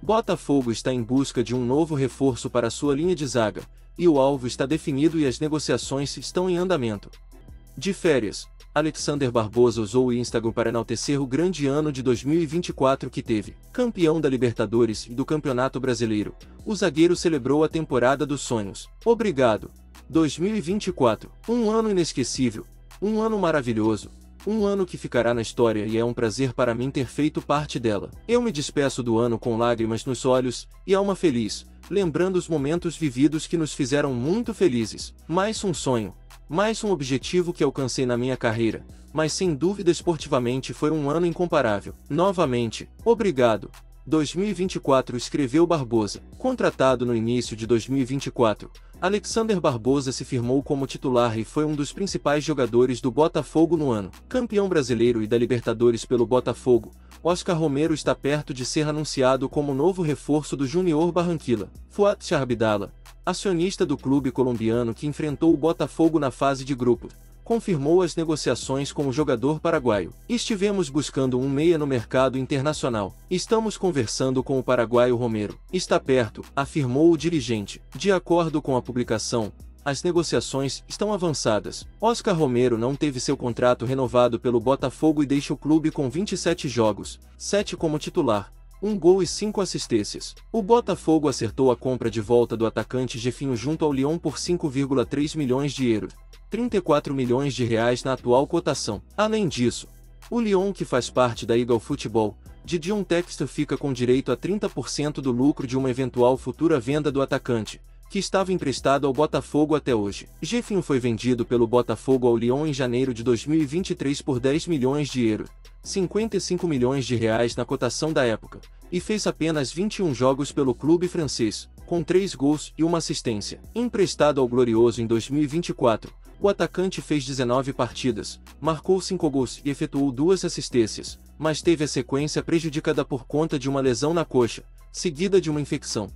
Botafogo está em busca de um novo reforço para sua linha de zaga, e o alvo está definido e as negociações estão em andamento. De férias, Alexander Barbosa usou o Instagram para enaltecer o grande ano de 2024 que teve. Campeão da Libertadores e do Campeonato Brasileiro, o zagueiro celebrou a temporada dos sonhos. Obrigado. 2024, um ano inesquecível, um ano maravilhoso, um ano que ficará na história e é um prazer para mim ter feito parte dela. Eu me despeço do ano com lágrimas nos olhos e alma feliz, lembrando os momentos vividos que nos fizeram muito felizes. Mais um sonho, mais um objetivo que alcancei na minha carreira, mas sem dúvida esportivamente foi um ano incomparável. Novamente, obrigado. 2024, escreveu Barbosa. Contratado no início de 2024, Alexander Barbosa se firmou como titular e foi um dos principais jogadores do Botafogo no ano. Campeão brasileiro e da Libertadores pelo Botafogo, Oscar Romero está perto de ser anunciado como novo reforço do Junior Barranquilla. Fuad Charbidala, acionista do clube colombiano que enfrentou o Botafogo na fase de grupo, confirmou as negociações com o jogador paraguaio. Estivemos buscando um meia no mercado internacional. Estamos conversando com o paraguaio Romero. Está perto, afirmou o dirigente. De acordo com a publicação, as negociações estão avançadas. Oscar Romero não teve seu contrato renovado pelo Botafogo e deixa o clube com 27 jogos, 7 como titular, 1 gol e 5 assistências. O Botafogo acertou a compra de volta do atacante Jefinho junto ao Lyon por 5,3 milhões de euros, 34 milhões de reais na atual cotação. Além disso, o Lyon, que faz parte da Eagle Futebol, de Dion Textor, fica com direito a 30% do lucro de uma eventual futura venda do atacante, que estava emprestado ao Botafogo até hoje. Jefinho foi vendido pelo Botafogo ao Lyon em janeiro de 2023 por 10 milhões de euros, 55 milhões de reais na cotação da época, e fez apenas 21 jogos pelo clube francês, com 3 gols e 1 assistência. Emprestado ao Glorioso em 2024, o atacante fez 19 partidas, marcou 5 gols e efetuou 2 assistências, mas teve a sequência prejudicada por conta de uma lesão na coxa, seguida de uma infecção.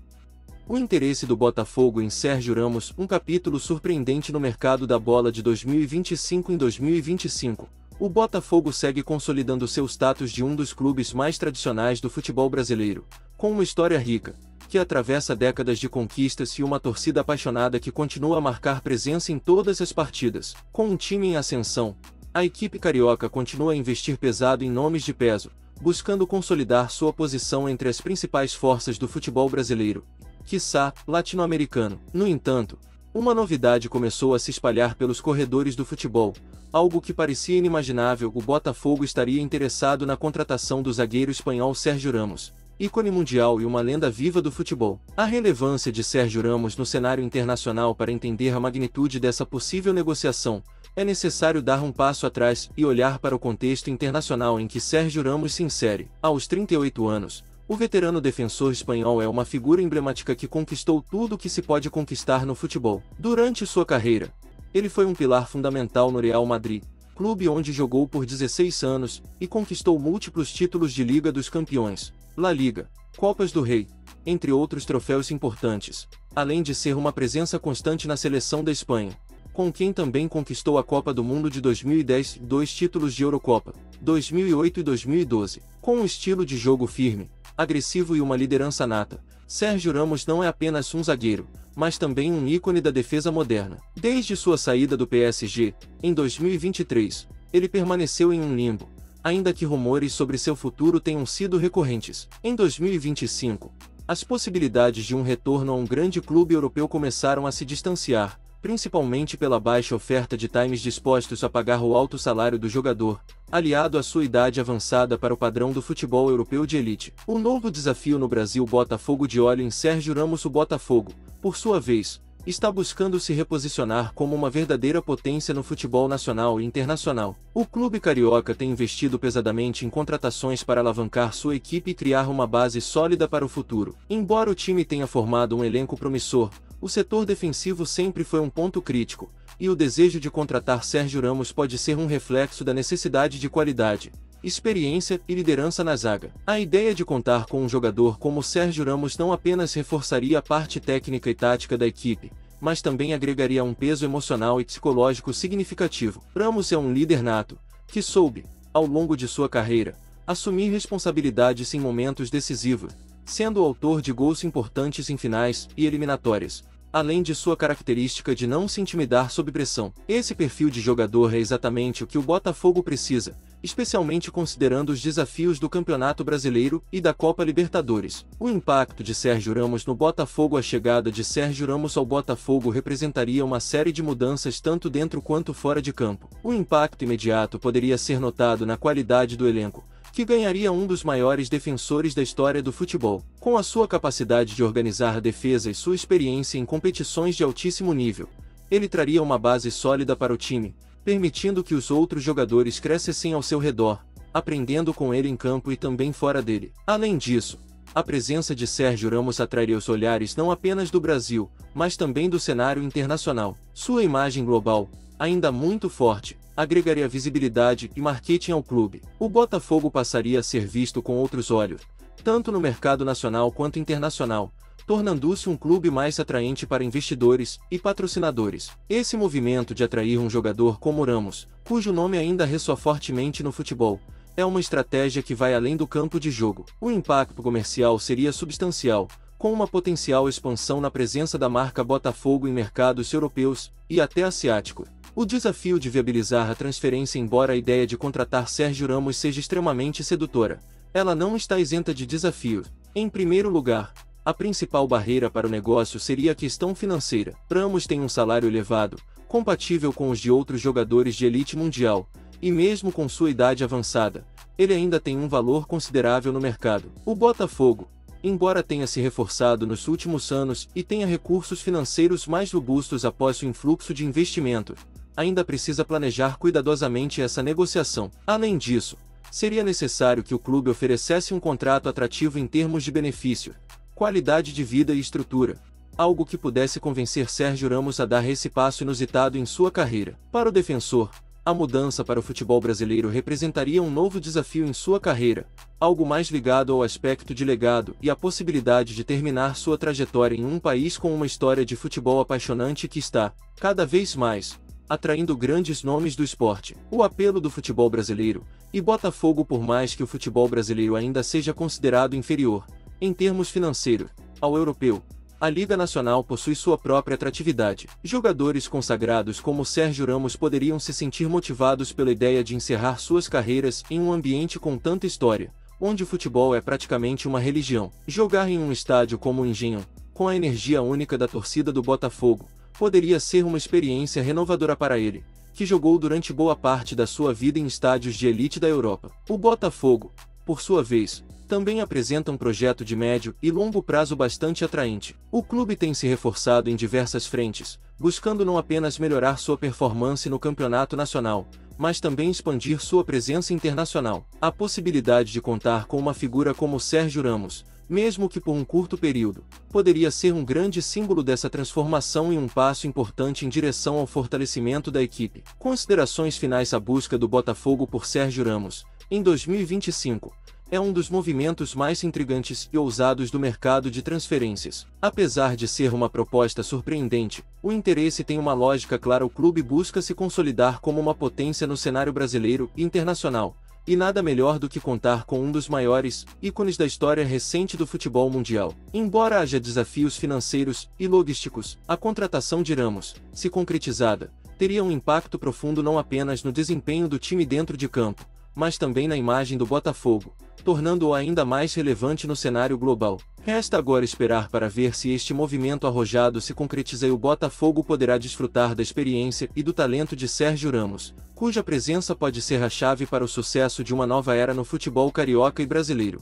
O interesse do Botafogo em Sérgio Ramos, um capítulo surpreendente no mercado da bola de 2025 em 2025. O Botafogo segue consolidando seu status de um dos clubes mais tradicionais do futebol brasileiro, com uma história rica, que atravessa décadas de conquistas e uma torcida apaixonada que continua a marcar presença em todas as partidas. Com um time em ascensão, a equipe carioca continua a investir pesado em nomes de peso, buscando consolidar sua posição entre as principais forças do futebol brasileiro, quiçá latino-americano. No entanto, uma novidade começou a se espalhar pelos corredores do futebol, algo que parecia inimaginável. O Botafogo estaria interessado na contratação do zagueiro espanhol Sérgio Ramos, ícone mundial e uma lenda viva do futebol. A relevância de Sérgio Ramos no cenário internacional. Para entender a magnitude dessa possível negociação, é necessário dar um passo atrás e olhar para o contexto internacional em que Sérgio Ramos se insere. Aos 38 anos, o veterano defensor espanhol é uma figura emblemática que conquistou tudo o que se pode conquistar no futebol. Durante sua carreira, ele foi um pilar fundamental no Real Madrid, clube onde jogou por 16 anos, e conquistou múltiplos títulos de Liga dos Campeões, La Liga, Copas do Rei, entre outros troféus importantes, além de ser uma presença constante na seleção da Espanha, com quem também conquistou a Copa do Mundo de 2010 e 2 títulos de Eurocopa, 2008 e 2012. Com um estilo de jogo firme, agressivo e uma liderança nata, Sérgio Ramos não é apenas um zagueiro, mas também um ícone da defesa moderna. Desde sua saída do PSG, em 2023, ele permaneceu em um limbo, ainda que rumores sobre seu futuro tenham sido recorrentes. Em 2025, as possibilidades de um retorno a um grande clube europeu começaram a se distanciar, principalmente pela baixa oferta de times dispostos a pagar o alto salário do jogador, aliado à sua idade avançada para o padrão do futebol europeu de elite. O novo desafio no Brasil. Botafogo de olho em Sérgio Ramos. O Botafogo, por sua vez, está buscando se reposicionar como uma verdadeira potência no futebol nacional e internacional. O clube carioca tem investido pesadamente em contratações para alavancar sua equipe e criar uma base sólida para o futuro. Embora o time tenha formado um elenco promissor, o setor defensivo sempre foi um ponto crítico, e o desejo de contratar Sérgio Ramos pode ser um reflexo da necessidade de qualidade, experiência e liderança na zaga. A ideia de contar com um jogador como Sérgio Ramos não apenas reforçaria a parte técnica e tática da equipe, mas também agregaria um peso emocional e psicológico significativo. Ramos é um líder nato, que soube, ao longo de sua carreira, assumir responsabilidades em momentos decisivos, sendo o autor de gols importantes em finais e eliminatórias, além de sua característica de não se intimidar sob pressão. Esse perfil de jogador é exatamente o que o Botafogo precisa, especialmente considerando os desafios do Campeonato Brasileiro e da Copa Libertadores. O impacto de Sérgio Ramos no Botafogo. A chegada de Sérgio Ramos ao Botafogo representaria uma série de mudanças tanto dentro quanto fora de campo. O impacto imediato poderia ser notado na qualidade do elenco, que ganharia um dos maiores defensores da história do futebol. Com a sua capacidade de organizar a defesa e sua experiência em competições de altíssimo nível, ele traria uma base sólida para o time, permitindo que os outros jogadores crescessem ao seu redor, aprendendo com ele em campo e também fora dele. Além disso, a presença de Sérgio Ramos atrairia os olhares não apenas do Brasil, mas também do cenário internacional. Sua imagem global, ainda muito forte, agregaria visibilidade e marketing ao clube. O Botafogo passaria a ser visto com outros olhos, tanto no mercado nacional quanto internacional, tornando-se um clube mais atraente para investidores e patrocinadores. Esse movimento de atrair um jogador como Ramos, cujo nome ainda ressoa fortemente no futebol, é uma estratégia que vai além do campo de jogo. O impacto comercial seria substancial, com uma potencial expansão na presença da marca Botafogo em mercados europeus e até asiáticos. O desafio de viabilizar a transferência. Embora a ideia de contratar Sérgio Ramos seja extremamente sedutora, ela não está isenta de desafios. Em primeiro lugar, a principal barreira para o negócio seria a questão financeira. Ramos tem um salário elevado, compatível com os de outros jogadores de elite mundial, e mesmo com sua idade avançada, ele ainda tem um valor considerável no mercado. O Botafogo, embora tenha se reforçado nos últimos anos e tenha recursos financeiros mais robustos após o influxo de investimento, ainda precisa planejar cuidadosamente essa negociação. Além disso, seria necessário que o clube oferecesse um contrato atrativo em termos de benefício, qualidade de vida e estrutura, algo que pudesse convencer Sérgio Ramos a dar esse passo inusitado em sua carreira. Para o defensor, a mudança para o futebol brasileiro representaria um novo desafio em sua carreira, algo mais ligado ao aspecto de legado e a possibilidade de terminar sua trajetória em um país com uma história de futebol apaixonante que está, cada vez mais, atraindo grandes nomes do esporte. O apelo do futebol brasileiro e Botafogo. Por mais que o futebol brasileiro ainda seja considerado inferior, em termos financeiros, ao europeu, a Liga Nacional possui sua própria atratividade. Jogadores consagrados como Sérgio Ramos poderiam se sentir motivados pela ideia de encerrar suas carreiras em um ambiente com tanta história, onde o futebol é praticamente uma religião. Jogar em um estádio como o Engenhão, com a energia única da torcida do Botafogo, poderia ser uma experiência renovadora para ele, que jogou durante boa parte da sua vida em estádios de elite da Europa. O Botafogo, por sua vez, também apresenta um projeto de médio e longo prazo bastante atraente. O clube tem se reforçado em diversas frentes, buscando não apenas melhorar sua performance no campeonato nacional, mas também expandir sua presença internacional. A possibilidade de contar com uma figura como Sérgio Ramos, mesmo que por um curto período, poderia ser um grande símbolo dessa transformação e um passo importante em direção ao fortalecimento da equipe. Considerações finais. A busca do Botafogo por Sérgio Ramos, em 2025, é um dos movimentos mais intrigantes e ousados do mercado de transferências. Apesar de ser uma proposta surpreendente, o interesse tem uma lógica clara. O clube busca se consolidar como uma potência no cenário brasileiro e internacional, e nada melhor do que contar com um dos maiores ícones da história recente do futebol mundial. Embora haja desafios financeiros e logísticos, a contratação de Ramos, se concretizada, teria um impacto profundo não apenas no desempenho do time dentro de campo, mas também na imagem do Botafogo, tornando-o ainda mais relevante no cenário global. Resta agora esperar para ver se este movimento arrojado se concretiza e o Botafogo poderá desfrutar da experiência e do talento de Sérgio Ramos, cuja presença pode ser a chave para o sucesso de uma nova era no futebol carioca e brasileiro.